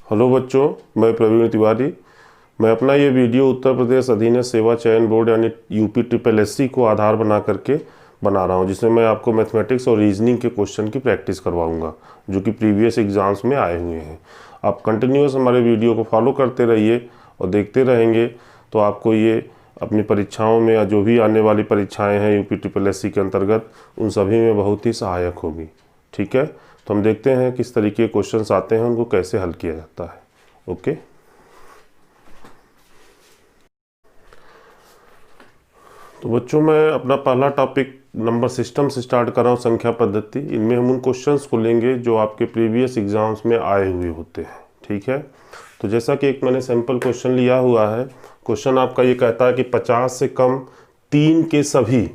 Hello बच्चों, मैं प्रवीण तिवारी। मैं अपना ये वीडियो उत्तर प्रदेश अधीनस्थ सेवा चयन बोर्ड यानी यूपी ट्रिपल एससी को आधार बना करके बना रहा हूँ, जिसमें मैं आपको मैथमेटिक्स और रीजनिंग के क्वेश्चन की प्रैक्टिस करवाऊँगा जो कि प्रीवियस एग्जाम्स में आए हुए हैं। आप कंटिन्यूस हमारे वीडियो को फॉलो करते रहिए और देखते रहेंगे तो आपको ये अपनी परीक्षाओं में या जो भी आने वाली परीक्षाएँ हैं यूपी ट्रिपल एससी के अंतर्गत, उन सभी में बहुत ही सहायक होगी। ठीक है, तो हम देखते हैं किस तरीके के क्वेश्चंस आते हैं, उनको कैसे हल किया जाता है। ओके, तो बच्चों मैं अपना पहला टॉपिक नंबर सिस्टम से स्टार्ट कर रहा हूँ, संख्या पद्धति। इनमें हम उन क्वेश्चंस को लेंगे जो आपके प्रीवियस एग्जाम्स में आए हुए होते हैं। ठीक है, तो जैसा कि एक मैंने सैम्पल क्वेश्चन लिया हुआ है। क्वेश्चन आपका ये कहता है कि 50 से कम 3 के सभी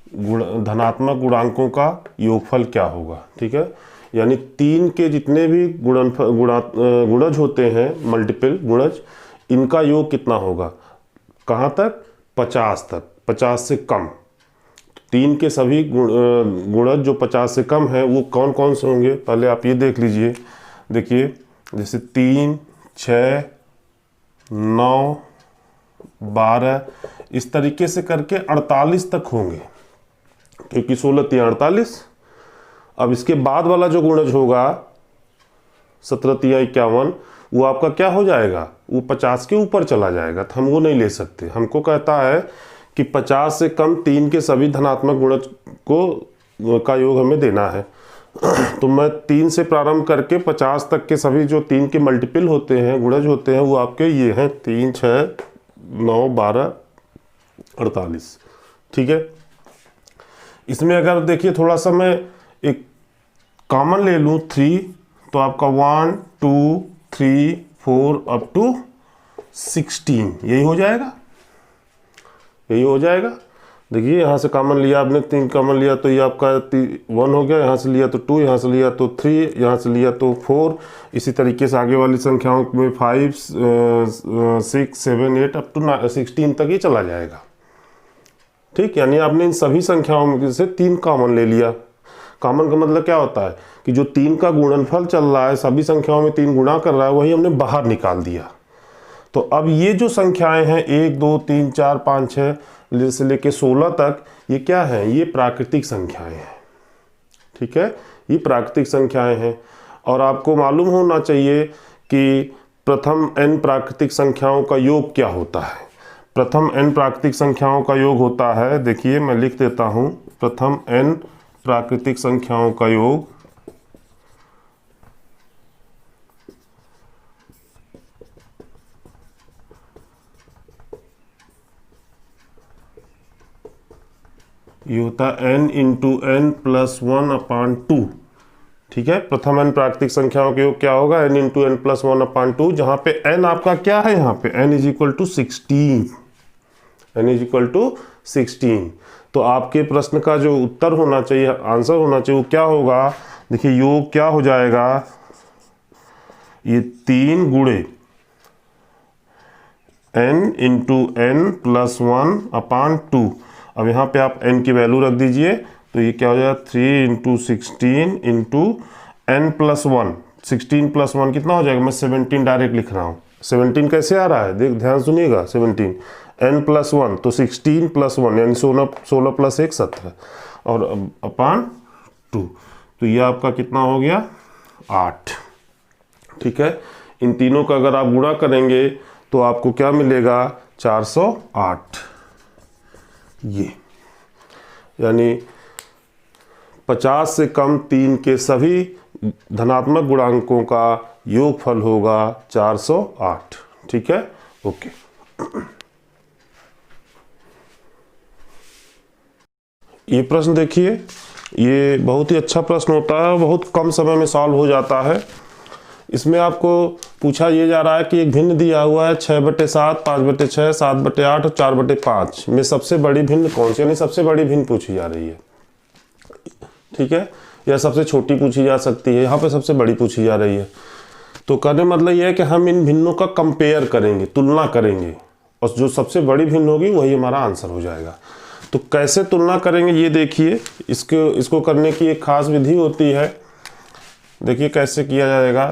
धनात्मक गुणांकों का योगफल क्या होगा। ठीक है, यानी 3 के जितने भी गुणज होते हैं, मल्टीपल गुणज, इनका योग कितना होगा, कहाँ तक, 50 तक, 50 से कम। 3 के सभी गुणज जो 50 से कम है वो कौन कौन से होंगे, पहले आप ये देख लीजिए। देखिए, जैसे 3, 6, 9, 12, इस तरीके से करके 48 तक होंगे, क्योंकि 16 3 48। अब इसके बाद वाला जो गुणज होगा 17 3 51, वो आपका क्या हो जाएगा, वो 50 के ऊपर चला जाएगा, तो हम वो नहीं ले सकते। हमको कहता है कि 50 से कम 3 के सभी धनात्मक गुणज का योग हमें देना है। तो मैं 3 से प्रारंभ करके 50 तक के सभी जो 3 के मल्टीपल होते हैं, गुणज होते हैं, वो आपके ये हैं 3 6 9 12 48। ठीक है, इसमें अगर देखिए थोड़ा सा मैं एक कॉमन ले लूँ 3, तो आपका 1 2 3 4 अप टू 16, यही हो जाएगा, यही हो जाएगा। देखिए यहाँ से कॉमन लिया आपने, 3 कॉमन लिया तो ये आपका 1 हो गया, यहाँ से लिया तो 2, यहाँ से लिया तो 3, यहाँ से लिया तो 4। इसी तरीके से आगे वाली संख्याओं में 5 6 7 8 अप टू 16 तक ही चला जाएगा। ठीक, यानी आपने इन सभी संख्याओं में से 3 कॉमन ले लिया। कॉमन का मतलब क्या होता है कि जो 3 का गुणनफल चल रहा है, सभी संख्याओं में 3 गुणा कर रहा है, वही हमने बाहर निकाल दिया। तो अब ये जो संख्याएं हैं 1 2 3 4 5 6 से लेके 16 तक, ये क्या है, ये प्राकृतिक संख्याएं हैं। ठीक है, ये प्राकृतिक संख्याएं हैं। और आपको मालूम होना चाहिए कि प्रथम n प्राकृतिक संख्याओं का योग क्या होता है। प्रथम n प्राकृतिक संख्याओं का योग होता है, देखिए मैं लिख देता हूं, प्रथम n प्राकृतिक संख्याओं का योग ये होता है n इंटू n प्लस 1/2। ठीक है, प्रथम n प्राकृतिक संख्याओं का योग क्या होगा, n इंटू n प्लस 1/2, जहां पे n आपका क्या है, यहाँ पे n is equal to 16, n is equal to 16। तो आपके प्रश्न का जो उत्तर होना चाहिए, आंसर होना चाहिए, वो क्या होगा, देखिए योग क्या हो जाएगा, ये 3 गुणे n इंटू n प्लस 1/2। अब यहाँ पे आप n की वैल्यू रख दीजिए, तो ये क्या हो जाएगा, 3 into 16 into n plus 1, 16 plus 1 कितना हो जाएगा, मैं 17 डायरेक्ट लिख रहा हूँ। 17 कैसे आ रहा है, देख ध्यान सुनिएगा, 17 n प्लस 1, तो 16 प्लस 1 यानी 16 प्लस 1 17, और अपान 2, तो ये आपका कितना हो गया, 8। ठीक है, इन तीनों का अगर आप गुणा करेंगे तो आपको क्या मिलेगा, 408। ये यानी 50 से कम 3 के सभी धनात्मक गुणांकों का योगफल होगा 408। ठीक है, ओके। ये प्रश्न देखिए, ये बहुत ही अच्छा प्रश्न होता है, बहुत कम समय में सॉल्व हो जाता है। इसमें आपको पूछा ये जा रहा है कि एक भिन्न दिया हुआ है 6/7, 5/6, 7/8 और 4/5 में सबसे बड़ी भिन्न कौन सी, यानी सबसे बड़ी भिन्न पूछी जा रही है। ठीक है, या सबसे छोटी पूछी जा सकती है, यहाँ पे सबसे बड़ी पूछी जा रही है। तो कहने मतलब ये है कि हम इन भिन्नों का कंपेयर करेंगे, तुलना करेंगे, और जो सबसे बड़ी भिन्न होगी वही हमारा आंसर हो जाएगा। तो कैसे तुलना करेंगे ये देखिए, इसको करने की एक खास विधि होती है। देखिए कैसे किया जाएगा,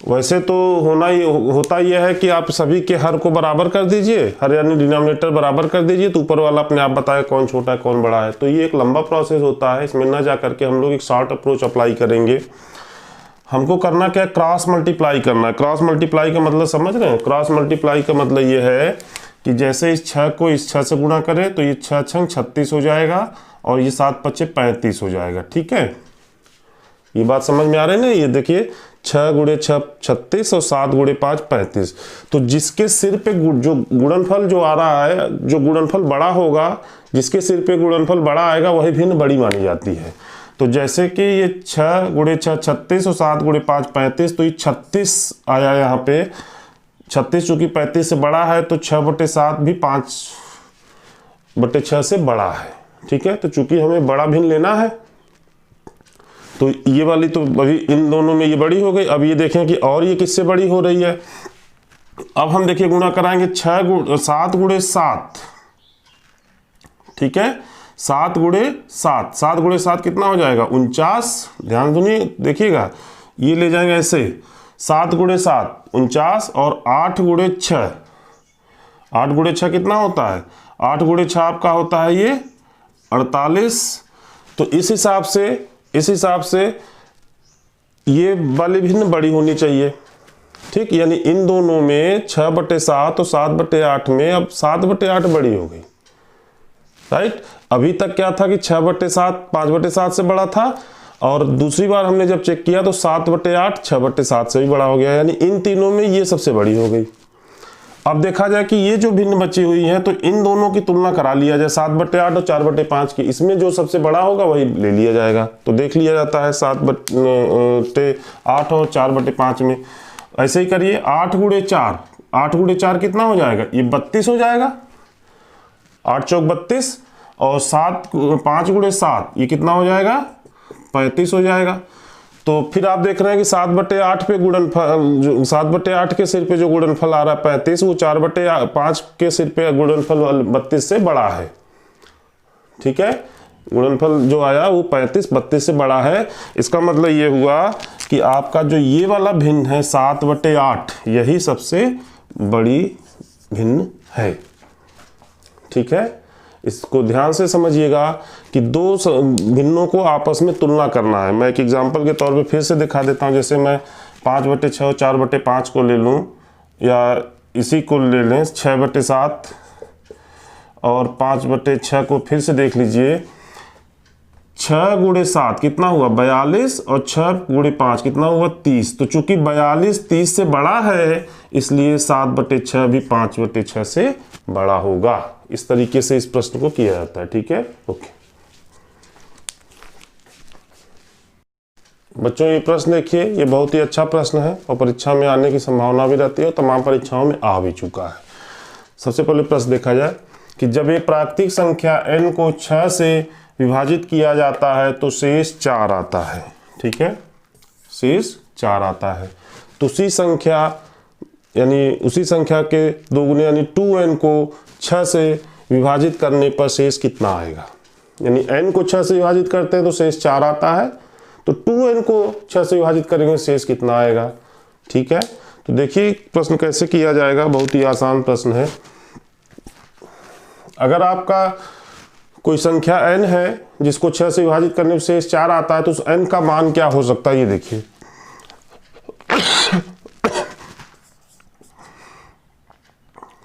वैसे तो होता यह है कि आप सभी के हर को बराबर कर दीजिए, हर यानी डिनोमिनेटर बराबर कर दीजिए, तो ऊपर वाला अपने आप बताए कौन छोटा है कौन बड़ा है। तो ये एक लंबा प्रोसेस होता है, इसमें ना जा करके हम लोग एक शॉर्ट अप्रोच अप्लाई करेंगे। हमको करना क्या है, क्रॉस मल्टीप्लाई करना है। क्रॉस मल्टीप्लाई का मतलब समझ रहे हैं? क्रॉस मल्टीप्लाई का मतलब ये है कि जैसे इस 6 को इस 6 से गुणा करें तो ये 6 छंग 36 हो जाएगा और ये 7 पच्चे 35 हो जाएगा। ठीक है, ये बात समझ में आ रही है ना? ये देखिए 6 गुणे 6 36 और 7 गुणे 5 35। तो जिसके सिर पे जो गुणनफल जो आ रहा है, जो गुणनफल बड़ा होगा, जिसके सिर पे गुणनफल बड़ा आएगा वही भिन्न बड़ी मानी जाती है। तो जैसे कि ये 6 गुणे 6 36 और 7 गुणे 5 35, तो ये 36 आया यहाँ पे। 36 चूंकि 35 से बड़ा है तो 6/7 भी 5/6 से बड़ा है। ठीक है, तो चूंकि हमें बड़ा भिन्न लेना है तो ये वाली तो अभी इन दोनों में ये बड़ी हो गई। अब ये देखें कि और ये किससे बड़ी हो रही है। अब हम देखिए गुणा कराएंगे 7 गुणे 7। ठीक है, 7 गुणे 7, 7 गुणे 7 कितना हो जाएगा 49। ध्यान सुनिए, देखिएगा ये ले जाएंगे ऐसे 7 गुणे 7 49 और 8 गुणे 6, 8 गुणे 6 कितना होता है, 8 गुणे 6 आपका होता है ये 48। तो इस हिसाब से ये वाली भिन्न बड़ी होनी चाहिए। ठीक, यानी इन दोनों में 6/7 और 7/8 में अब 7/8 बड़ी हो गई। राइट, अभी तक क्या था कि 6/7 5/7 से बड़ा था और दूसरी बार हमने जब चेक किया तो 7/8 6/7 से भी बड़ा हो गया, यानी इन तीनों में ये सबसे बड़ी हो गई। अब देखा जाए कि ये जो भिन्न बची हुई है तो इन दोनों की तुलना करा लिया जाए 7/8 और 4/5 की, इसमें जो सबसे बड़ा होगा वही ले लिया जाएगा। तो देख लिया जाता है 7/8 और 4/5 में। ऐसे ही करिए 8 गुणे 4, 8 गुणे 4 कितना हो जाएगा, ये 32 हो जाएगा, 8 चौक 32 और 5 गुणे 7 ये कितना हो जाएगा 35 हो जाएगा। तो फिर आप देख रहे हैं कि 7/8 पे गुणनफल, 7/8 के सिर पे जो गुणनफल आ रहा है 35, वो 4/5 के सिर पे गुणनफल 32 से बड़ा है। ठीक है, गुणनफल जो आया वो 32 से बड़ा है। इसका मतलब ये हुआ कि आपका जो ये वाला भिन्न है 7/8 यही सबसे बड़ी भिन्न है। ठीक है, इसको ध्यान से समझिएगा कि दो भिन्नों को आपस में तुलना करना है। मैं एक एग्जांपल के तौर पे फिर से दिखा देता हूं। जैसे मैं 5/6 और 4/5 को ले लूं, या इसी को ले लें 6/7 और 5/6 को फिर से देख लीजिए। 6 गुणे 7 कितना हुआ 42 और 6 गुणे 5 कितना हुआ 30। तो चूंकि 42 30 से बड़ा है इसलिए 7/6 भी 5/6 से बड़ा होगा। इस तरीके से इस प्रश्न को किया जाता है। ठीक है, ओके बच्चों, ये प्रश्न देखिए, ये बहुत ही अच्छा प्रश्न है और परीक्षा में आने की संभावना भी रहती है और तमाम परीक्षाओं में आ भी चुका है। सबसे पहले प्रश्न देखा जाए कि जब एक प्राकृतिक संख्या n को 6 से विभाजित किया जाता है तो शेष 4 आता है। ठीक है, शेष 4 आता है। तो उसी संख्या के दोगुने यानी 2n को 6 से विभाजित करने पर शेष कितना आएगा। यानी n को 6 से विभाजित करते हैं तो शेष 4 आता है, तो 2n को 6 से विभाजित करेंगे शेष कितना आएगा। ठीक है, तो देखिए प्रश्न कैसे किया जाएगा, बहुत ही आसान प्रश्न है। अगर आपका कोई संख्या n है जिसको 6 से विभाजित करने पर शेष 4 आता है तो उस n का मान क्या हो सकता है, ये देखिए।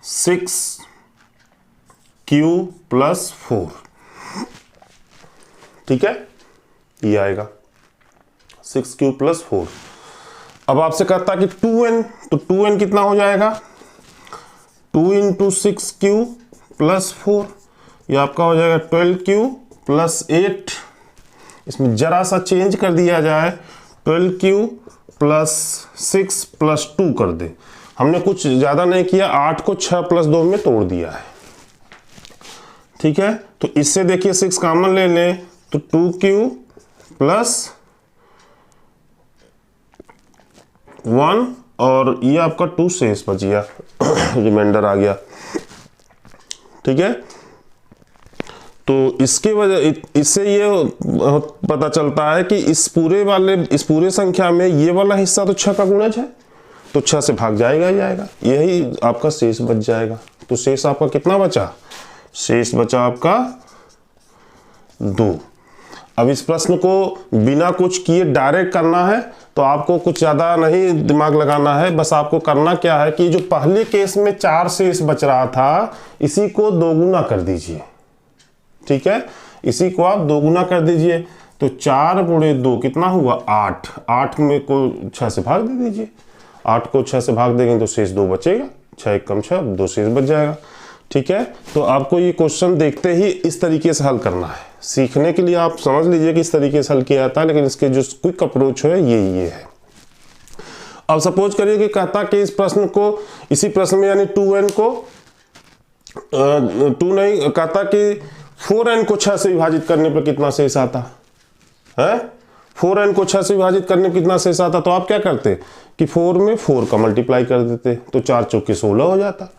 6q + 4। ठीक है, ये आएगा 6q + 4। अब आपसे कहता है कि 2n, तो 2n कितना हो जाएगा 2 × 6q + 4, ये आपका हो जाएगा 12q + 8। इसमें जरा सा चेंज कर दिया जाए, 12q + 6 + 2 कर दे। हमने कुछ ज़्यादा नहीं किया, 8 को 6 + 2 में तोड़ दिया है। ठीक है, तो इससे देखिए 6 कॉमन ले लें तो 2q + 1 और ये आपका 2 शेष बच गया, रिमाइंडर आ गया। ठीक है, तो इसके वजह इससे ये पता चलता है कि इस पूरे संख्या में ये वाला हिस्सा तो 6 का गुणज है तो 6 से भाग जाएगा ही जाएगा, यही आपका शेष बच जाएगा। तो शेष आपका कितना बचा? शेष बचा आपका 2। अब इस प्रश्न को बिना कुछ किए डायरेक्ट करना है तो आपको कुछ ज़्यादा नहीं दिमाग लगाना है, बस आपको करना क्या है कि जो पहले केस में 4 शेष बच रहा था इसी को 2 गुना कर दीजिए। ठीक है, इसी को आप 2 गुना कर दीजिए। तो 4 गुणे 2 कितना हुआ? 8। 8 में को 6 से भाग दे दीजिए। 8 को 6 से भाग देंगे तो शेष 2 बचेगा। 6 एक कम 6, 2 शेष बच जाएगा। ठीक है, तो आपको ये क्वेश्चन देखते ही इस तरीके से हल करना है। सीखने के लिए आप समझ लीजिए कि इस तरीके से हल किया जाता है, लेकिन इसके जो क्विक अप्रोच है ये है। अब सपोज करिए कि कहता कि इस प्रश्न को, इसी प्रश्न में यानी 2n को 2 नहीं, कहता कि 4n को 6 से विभाजित करने पर कितना शेष आता है? 4n को 6 से विभाजित करने पर कितना शेष आता? तो आप क्या करते कि 4 में 4 का मल्टीप्लाई कर देते, तो 4 चौके 16 हो जाता।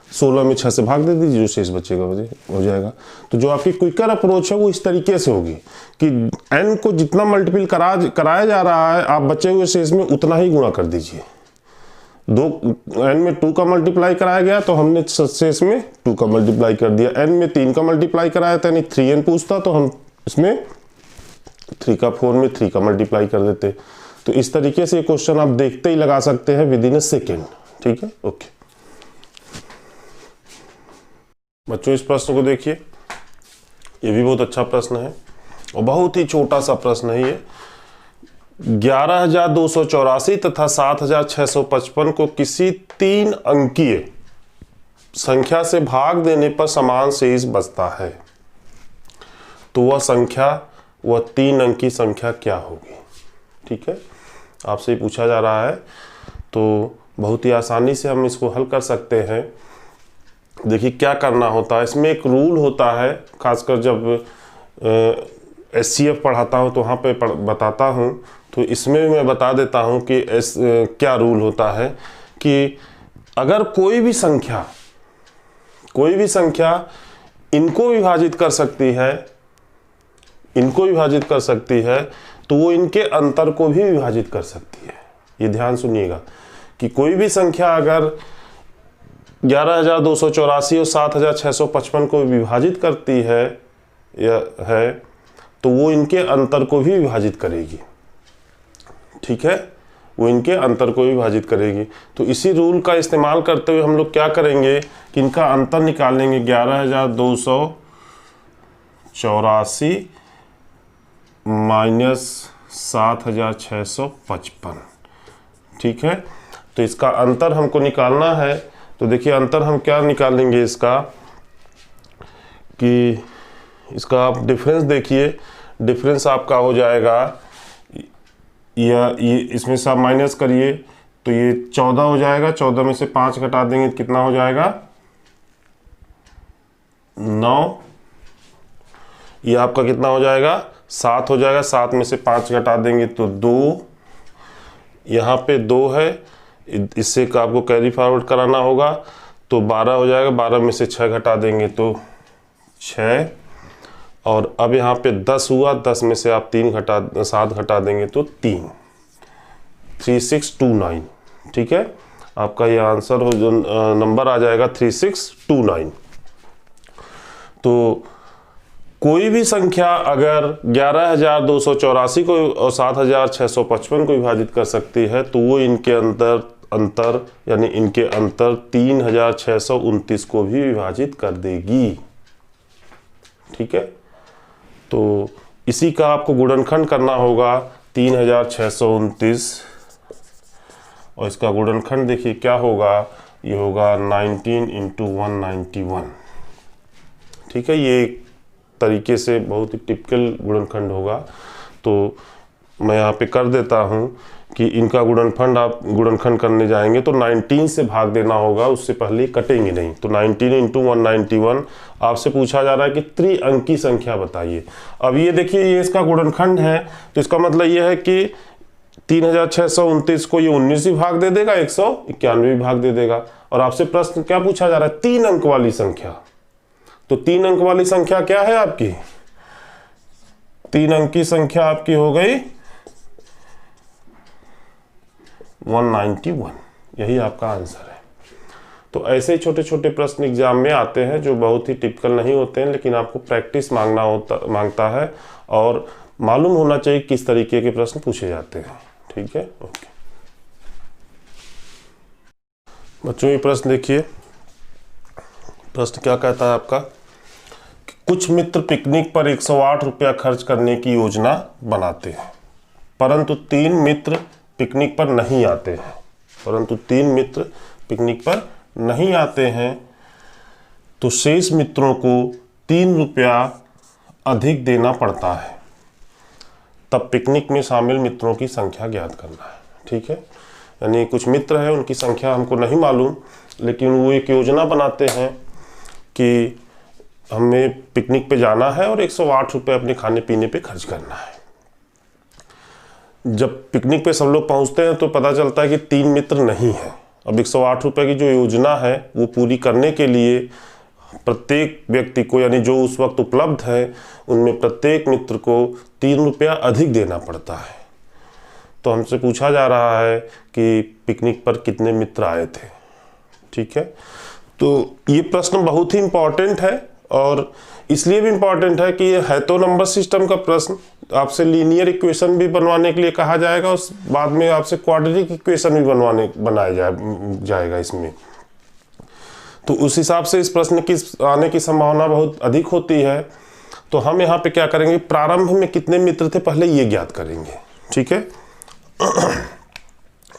16 में 6 से भाग दे दीजिए, जो शेष बचेगा हो जाएगा। तो जो आपकी क्विकर अप्रोच है वो इस तरीके से होगी कि n को जितना मल्टीपल कराया जा रहा है आप बचे हुए शेष में उतना ही गुणा कर दीजिए। n में 2 का मल्टीप्लाई कराया गया तो हमने शेष में 2 का मल्टीप्लाई कर दिया। n में 3 का मल्टीप्लाई कराया था, यानी 3n पूछता तो हम इसमें 3 का 4 में 3 का मल्टीप्लाई कर देते। तो इस तरीके से ये क्वेश्चन आप देखते ही लगा सकते हैं विद इन अ सेकेंड। ठीक है, ओके बच्चों, इस प्रश्न को देखिए, ये भी बहुत अच्छा प्रश्न है और बहुत ही छोटा सा प्रश्न है ये। 11,284 तथा 7,655 को किसी 3 अंकीय संख्या से भाग देने पर समान शेष बचता है, तो वह संख्या, वह 3 अंकी संख्या क्या होगी? ठीक है, आपसे ही पूछा जा रहा है, तो बहुत ही आसानी से हम इसको हल कर सकते हैं। देखिए क्या करना होता है, इसमें एक रूल होता है, खासकर जब SCF पढ़ाता हूँ तो वहाँ पे बताता हूँ, तो इसमें भी मैं बता देता हूँ कि क्या रूल होता है कि अगर कोई भी संख्या इनको विभाजित कर सकती है, तो वो इनके अंतर को भी विभाजित कर सकती है। ये ध्यान सुनिएगा कि कोई भी संख्या अगर 11,284 और 7,655 को विभाजित करती है तो वो इनके अंतर को भी विभाजित करेगी। ठीक है, वो इनके अंतर को भी विभाजित करेगी। तो इसी रूल का इस्तेमाल करते हुए हम लोग क्या करेंगे कि इनका अंतर निकालेंगे। 11,284 माइनस 7,655। ठीक है, तो इसका अंतर हमको निकालना है। तो देखिए अंतर हम क्या निकालेंगे इसका, कि इसका आप डिफरेंस देखिए, डिफरेंस आपका हो जाएगा, या ये इसमें से आप माइनस करिए तो ये 14 हो जाएगा। 14 में से 5 घटा देंगे तो कितना हो जाएगा? 9। ये आपका कितना हो जाएगा? 7 हो जाएगा। 7 में से 5 घटा देंगे तो 2, यहाँ पे 2 है, इससे का आपको कैरी फॉरवर्ड कराना होगा तो 12 हो जाएगा। 12 में से 6 घटा देंगे तो 6, और अब यहाँ पे 10 हुआ। 10 में से आप 7 घटा देंगे तो 3, 3629। ठीक है, आपका ये आंसर हो, जो नंबर आ जाएगा 3629। तो कोई भी संख्या अगर 11,284 को और 7,655 को विभाजित कर सकती है तो वो इनके अंतर यानी इनके अंतर 3,629 को भी विभाजित कर देगी। ठीक है, तो इसी का आपको गुणनखंड करना होगा 3,629, और इसका गुणनखंड देखिए क्या होगा, ये होगा 19 × 191। ठीक है, ये एक तरीके से बहुत ही टिपिकल गुणनखंड होगा। तो मैं यहाँ पे कर देता हूँ कि इनका गुणनखंड आप गुणनखंड करने जाएंगे तो 19 से भाग देना होगा, उससे पहले कटेंगे नहीं। तो 19 × 191 आपसे पूछा जा रहा है कि त्रिअंकी संख्या बताइए। अब ये देखिए ये इसका गुणनखंड है, तो इसका मतलब ये है कि 3,629 को ये 19 ही भाग दे देगा, 191 भी भाग दे देगा। और आपसे प्रश्न क्या पूछा जा रहा है? 3 अंक वाली संख्या। तो 3 अंक वाली संख्या क्या है आपकी? 3 अंकी संख्या आपकी हो गई 191। यही आपका आंसर है। तो ऐसे ही छोटे छोटे प्रश्न एग्जाम में आते हैं जो बहुत ही टिपिकल नहीं होते हैं, लेकिन आपको प्रैक्टिस मांगता है और मालूम होना चाहिए किस तरीके के प्रश्न पूछे जाते हैं। ठीक है, ओके बच्चों, ये प्रश्न देखिए। प्रश्न क्या कहता है आपका कि कुछ मित्र पिकनिक पर 108 रुपया खर्च करने की योजना बनाते हैं, परंतु 3 मित्र पिकनिक पर नहीं आते हैं। परंतु 3 मित्र पिकनिक पर नहीं आते हैं, तो शेष मित्रों को 3 रुपया अधिक देना पड़ता है। तब पिकनिक में शामिल मित्रों की संख्या ज्ञात करना है। ठीक है, यानी कुछ मित्र हैं, उनकी संख्या हमको नहीं मालूम, लेकिन वो एक योजना बनाते हैं कि हमें पिकनिक पे जाना है और 108 रुपये अपने खाने पीने पे खर्च करना है। जब पिकनिक पे सब लोग पहुंचते हैं तो पता चलता है कि 3 मित्र नहीं हैं। अब 108 रुपये की जो योजना है वो पूरी करने के लिए प्रत्येक व्यक्ति को, यानी जो उस वक्त उपलब्ध है उनमें प्रत्येक मित्र को 3 रुपया अधिक देना पड़ता है। तो हमसे पूछा जा रहा है कि पिकनिक पर कितने मित्र आए थे। ठीक है, तो ये प्रश्न बहुत ही इम्पॉर्टेंट है और इसलिए भी इम्पॉर्टेंट है कि ये है तो नंबर सिस्टम का प्रश्न, आपसे लीनियर इक्वेशन भी बनवाने के लिए कहा जाएगा, उस बाद में आपसे क्वाड्रेटिक इक्वेशन भी बनाया जाएगा इसमें। तो उस हिसाब से इस प्रश्न की आने की संभावना बहुत अधिक होती है। तो हम यहाँ पे क्या करेंगे, प्रारंभ में कितने मित्र थे पहले ये ज्ञात करेंगे। ठीक है,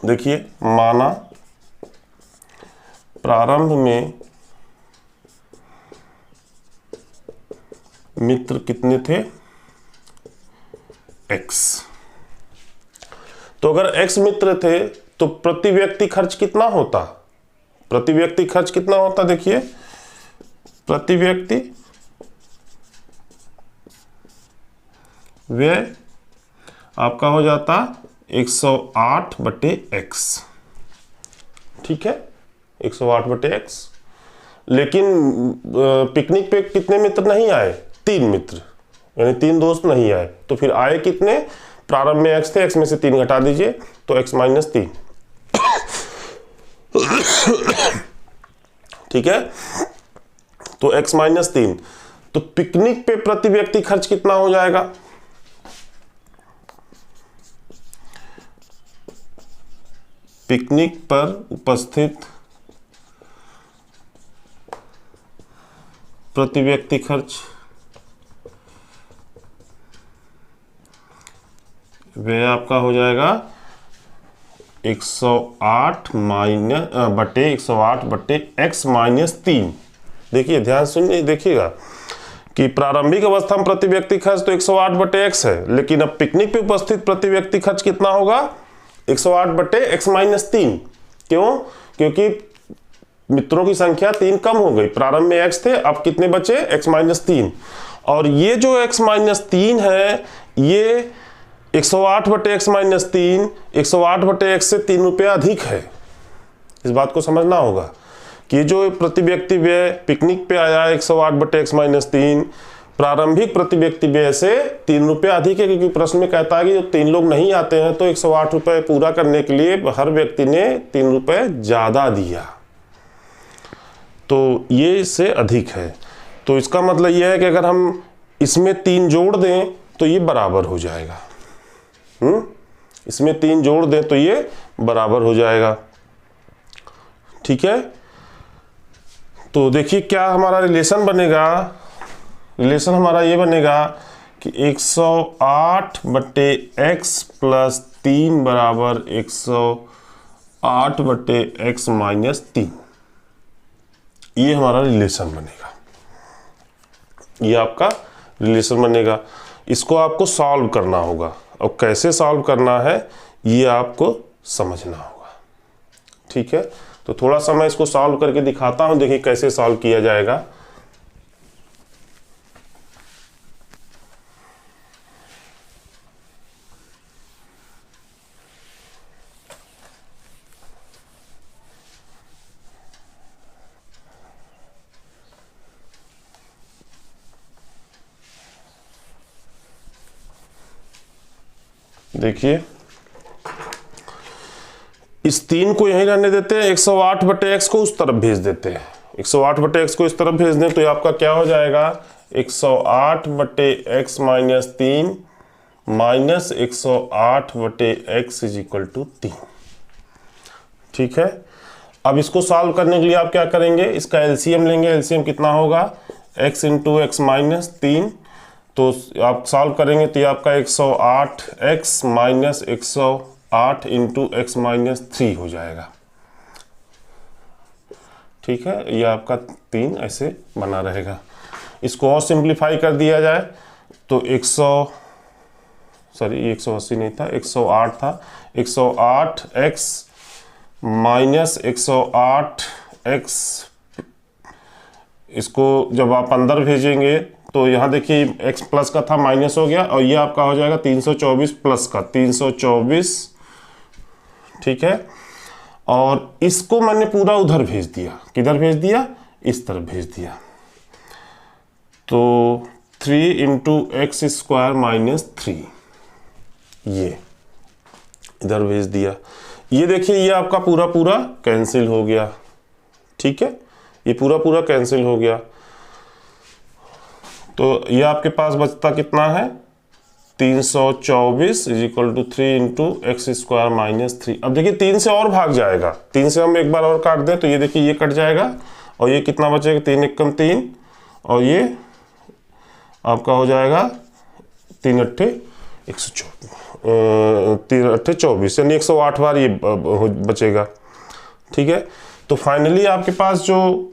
देखिए, माना प्रारंभ में मित्र कितने थे, x। तो अगर x मित्र थे तो प्रति व्यक्ति खर्च कितना होता, प्रति व्यक्ति खर्च कितना होता, देखिए प्रति व्यक्ति व्यय आपका हो जाता 108/x। ठीक है, 108/x। लेकिन पिकनिक पे कितने मित्र नहीं आए, 3 मित्र, यानी 3 दोस्त नहीं आए। तो फिर आए कितने, प्रारंभ में x थे, x में से 3 घटा दीजिए तो x-3। ठीक है, तो x-3। तो पिकनिक पे प्रति व्यक्ति खर्च कितना हो जाएगा, पिकनिक पर उपस्थित प्रति व्यक्ति खर्च वह आपका हो जाएगा 108/x-3। देखिए, ध्यान सुनिए, देखिएगा कि प्रारंभिक अवस्था में प्रति व्यक्ति खर्च तो 108/x है, लेकिन अब पिकनिक पे उपस्थित प्रति व्यक्ति खर्च कितना होगा, 108/x-3। क्यों, क्योंकि मित्रों की संख्या 3 कम हो गई। प्रारंभ में x थे, अब कितने बचे, x-3। और ये जो x-3 है, ये 108/x-3 108/x से 3 रुपया अधिक है। इस बात को समझना होगा कि जो प्रति व्यक्ति व्यय पिकनिक पे आया 108/x-3 प्रारंभिक प्रति व्यक्ति व्यय से 3 रुपया अधिक है, क्योंकि प्रश्न में कहता है कि जो 3 लोग नहीं आते हैं तो 108 रुपये पूरा करने के लिए हर व्यक्ति ने 3 रुपये ज़्यादा दिया, तो ये इससे अधिक है। तो इसका मतलब यह है कि अगर हम इसमें 3 जोड़ दें तो ये बराबर हो जाएगा। इसमें 3 जोड़ दें तो ये बराबर हो जाएगा। ठीक है, तो देखिए क्या हमारा रिलेशन बनेगा, रिलेशन हमारा ये बनेगा कि 108/x+3 बराबर 108/x-3। ये हमारा रिलेशन बनेगा, ये आपका रिलेशन बनेगा। इसको आपको सॉल्व करना होगा, और कैसे सॉल्व करना है ये आपको समझना होगा। ठीक है, तो थोड़ा सा मैं इसको सॉल्व करके दिखाता हूं, देखिए कैसे सॉल्व किया जाएगा। देखिए, इस 3 को यहीं रहने देते हैं, 108/x को उस तरफ भेज देते हैं। 108/x को इस तरफ भेज दें तो ये आपका क्या हो जाएगा, 108/x minus 3 minus 108/x is equal to 3। ठीक है, अब इसको सॉल्व करने के लिए आप क्या करेंगे, इसका एलसीएम लेंगे। एलसीएम कितना होगा, x इंटू एक्स माइनस 3, तो आप सॉल्व करेंगे तो ये आपका 108x minus 108 into x minus 3 हो जाएगा। ठीक है, ये आपका 3 ऐसे बना रहेगा। इसको और सिंप्लीफाई कर दिया जाए तो 180 नहीं था, 108 था। 108x माइनस 108x, इसको जब आप अंदर भेजेंगे तो यहाँ देखिए x प्लस का था माइनस हो गया, और ये आपका हो जाएगा 324 प्लस का 324। ठीक है, और इसको मैंने पूरा उधर भेज दिया, किधर भेज दिया, इस तरफ भेज दिया। तो 3 इंटू एक्स स्क्वायर माइनस 3 ये इधर भेज दिया। ये देखिए ये आपका पूरा पूरा कैंसिल हो गया। ठीक है, ये पूरा पूरा कैंसिल हो गया। तो ये आपके पास बचता कितना है, 324 is equal to 3 into x square minus 3। अब देखिए 3 से और भाग जाएगा, 3 से हम एक बार और काट दें तो ये देखिए ये कट जाएगा, और ये कितना बचेगा, 3 एकम 3, और ये आपका हो जाएगा 3 अट्ठे 24, यानी 108 बार ये बचेगा। ठीक है, तो फाइनली आपके पास जो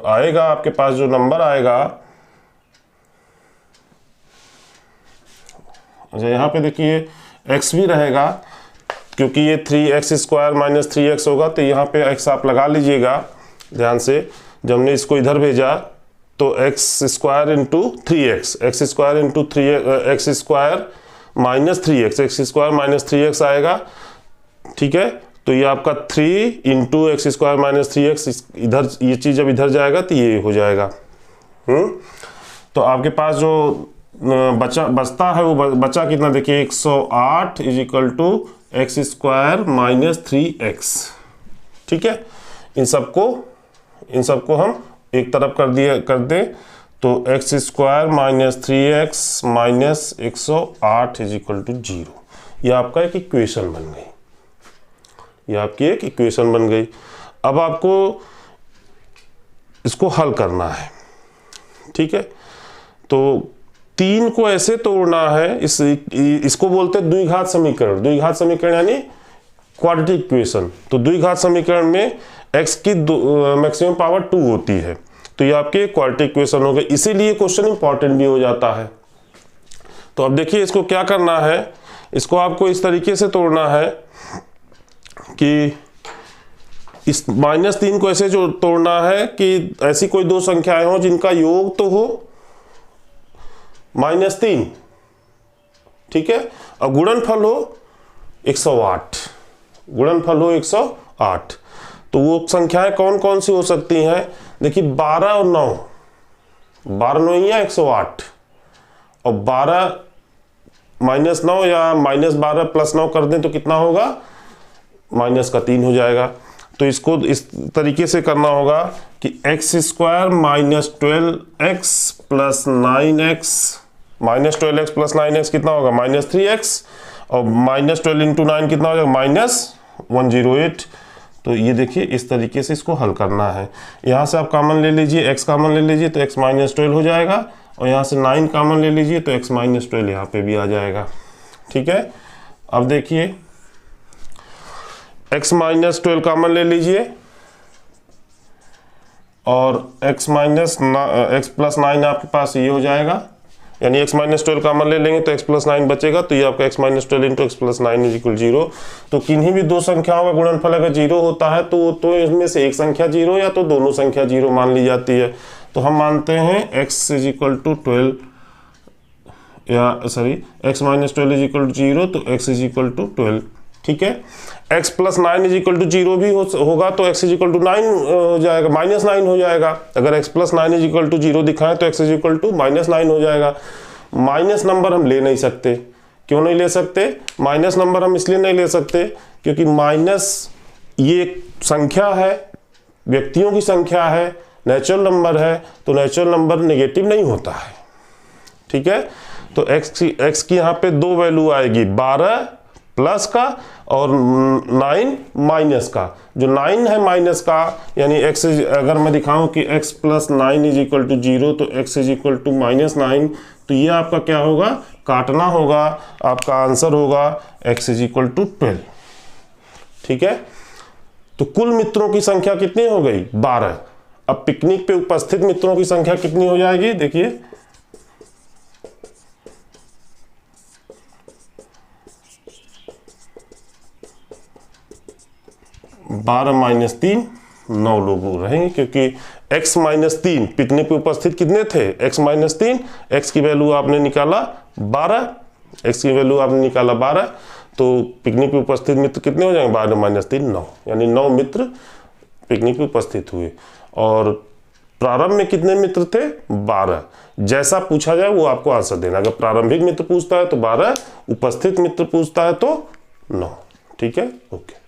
आएगा, आपके पास जो नंबर आएगा, अच्छा यहाँ पे देखिए x भी रहेगा, क्योंकि ये 3x स्क्वायर माइनस 3x होगा, तो यहाँ पे x आप लगा लीजिएगा ध्यान से। जब हमने इसको इधर भेजा तो x square into 3x, x square into 3x square minus 3x, x square minus 3x आएगा। ठीक है, तो ये आपका 3 into x square minus 3x, इधर ये चीज़ जब इधर जाएगा तो ये हो जाएगा। तो आपके पास जो बचता है वो बचा कितना, देखिए 108 is equal to x square minus 3x। ठीक है, इन सबको हम एक तरफ कर दें तो x square minus 3x minus 108 is equal to 0। ये आपका एक इक्वेशन बन गई, ये आपकी एक इक्वेशन बन गई। अब आपको इसको हल करना है। ठीक है, तो 3 को ऐसे तोड़ना है, इसको बोलते हैं द्विघात समीकरण। द्विघात समीकरण यानी क्वाड्रेटिक इक्वेशन। तो द्विघात समीकरण में x की मैक्सिमम पावर 2 होती है, तो ये आपके क्वाड्रेटिक इक्वेशन हो गए, इसीलिए क्वेश्चन इंपॉर्टेंट भी हो जाता है। तो अब देखिए इसको क्या करना है, इसको आपको इस तरीके से तोड़ना है कि इस -3 को ऐसे जो तोड़ना है कि ऐसी कोई दो संख्याएं हो जिनका योग तो हो -3। ठीक है, और गुणनफल हो 108, गुणनफल हो 108। तो वो संख्याएं कौन कौन सी हो सकती हैं, देखिए 12 और 9, 12 9 या 108, और 12 -9 या -12 + 9 कर दें तो कितना होगा, -3 हो जाएगा। तो इसको इस तरीके से करना होगा कि x square minus 12x plus 9x, -12x plus 9x कितना होगा, -3x, और -12 इंटू 9 कितना हो जाएगा, -108। तो ये देखिए इस तरीके से इसको हल करना है। यहाँ से आप कॉमन ले लीजिए, x कॉमन ले लीजिए तो x -12 हो जाएगा, और यहाँ से 9 कॉमन ले लीजिए तो x -12 यहाँ पे भी आ जाएगा। ठीक है, अब देखिए x -12 कॉमन ले लीजिए, और x प्लस 9 आपके पास ये हो जाएगा, यानी x -12 कॉमन ले लेंगे तो x प्लस 9 बचेगा, तो ये आपका x -12 into x plus 9 is equal 0। तो किन्हीं भी दो संख्याओं का गुणनफल अगर 0 होता है तो इसमें से एक संख्या 0 या तो दोनों संख्या 0 मान ली जाती है। तो हम मानते हैं x इज इक्वल टू 12, या sorry x -12 is equal to 0, तो x इज इक्वल टू 12। ठीक है, x plus 9 is equal to 0 भी होगा तो x इज इक्वल टू 9 हो जाएगा, -9 हो जाएगा। अगर x plus 9 is equal to 0 दिखाएं तो x इज इक्वल टू -9 हो जाएगा। माइनस नंबर हम ले नहीं सकते। क्यों नहीं ले सकते? माइनस नंबर हम इसलिए नहीं ले सकते क्योंकि माइनस ये एक संख्या है, व्यक्तियों की संख्या है, नेचुरल नंबर है, तो नेचुरल नंबर नेगेटिव नहीं होता है। ठीक है, तो x की यहाँ पे दो वैल्यू आएगी, 12 प्लस का और 9 माइनस का। जो 9 है माइनस का, यानी x अगर मैं दिखाऊं कि x plus 9 is equal to 0 तो x इज इक्वल टू -9, तो ये आपका क्या होगा? काटना होगा, आपका आंसर होगा x इज इक्वल टू 12। ठीक है, तो कुल मित्रों की संख्या कितनी हो गई? 12। अब पिकनिक पे उपस्थित मित्रों की संख्या कितनी हो जाएगी? देखिए 12 माइनस 3, 9 लोग रहेंगे, क्योंकि x माइनस 3 पिकनिक पे उपस्थित कितने थे? x माइनस 3, x की वैल्यू आपने निकाला 12, x की वैल्यू आपने निकाला 12, तो पिकनिक पे उपस्थित मित्र कितने हो जाएंगे? 12 माइनस 3, 9, यानी 9 मित्र पिकनिक पे उपस्थित हुए। और प्रारंभ में कितने मित्र थे? 12। जैसा पूछा जाए वो आपको आंसर देना। अगर प्रारंभिक मित्र पूछता है तो 12, उपस्थित मित्र पूछता है तो 9। ठीक है, ओके।